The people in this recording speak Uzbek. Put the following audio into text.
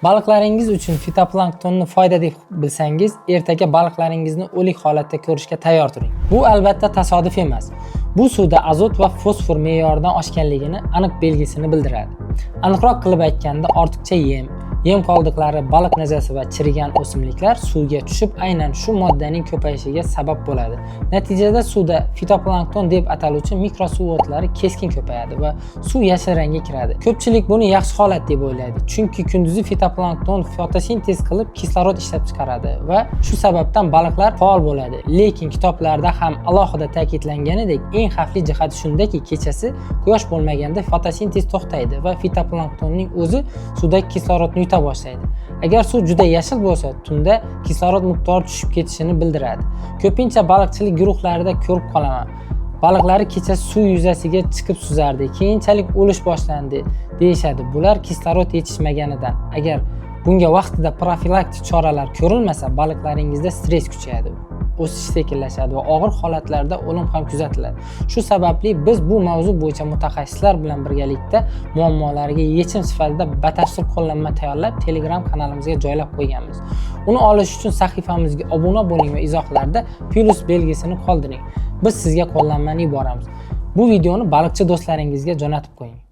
Baliqlaringiz uchun fitoplanktonni foyda deb bilsangiz, ertaga baliqlaringizni o'lik holatda ko'rishga tayyor turing. Bu albatta tasodif emas. Bu suvda azot va fosfor me'yoridan oshganligini aniq belgisini bildiradi. Aniqroq qilib aytganda, ortiqcha yem qoldiqlari, baliq nazasi va chirigan o'simliklar suvga tushib, aynan shu moddaning ko'payishiga sabab bo'ladi. Natijada suvda fitoplankton deb ataluvchi mikrosuv o'tlari keskin ko'payadi va suv yashil rangga kiradi. Ko'pchilik buni yaxshi holat deb o'ylaydi, chunki kunduzi fitoplankton fotosintez qilib kislorod ishlab chiqaradi va shu sababdan baliqlar faol bo'ladi. Lekin kitoblarda ham alohida ta'kidlanganidek, eng xavfli jihati shundaki, kechasi quyosh bo'lmaganda fotosintez to'xtaydi va fitoplanktonning o'zi suvdagi kislorodni yuta boshlaydi. Agar suv juda yashil bo'lsa, tunda kislorod miqdori tushib ketishini bildiradi. Ko'pincha baliqchilik guruhlarida ko'rib qolaman. Baliqlari kechasi suv yuzasiga chiqib suzardi, keyinchalik o'lish boshlandi deyishadi. Bular kislorod yetishmaganidan. Agar bunga vaqtida profilaktik choralar ko'rilmasa, baliqlaringizda stress kuchayadi, o'sish sekinlashadi va og'ir holatlarda o'lim ham kuzatiladi. Shu sababli biz bu mavzu bo'yicha mutaxassislar bilan birgalikda muammolariga yechim sifatida batafsil qo'llanma tayyorlab, Telegram kanalimizga joylab qo'yganmiz. Uni olish uchun sahifamizga obuna bo'ling va izohlarda plus belgisini qoldiring. Biz sizga qo'llanmani yuboramiz. Bu videoni baliqchi do'stlaringizga jo'natib qo'ying.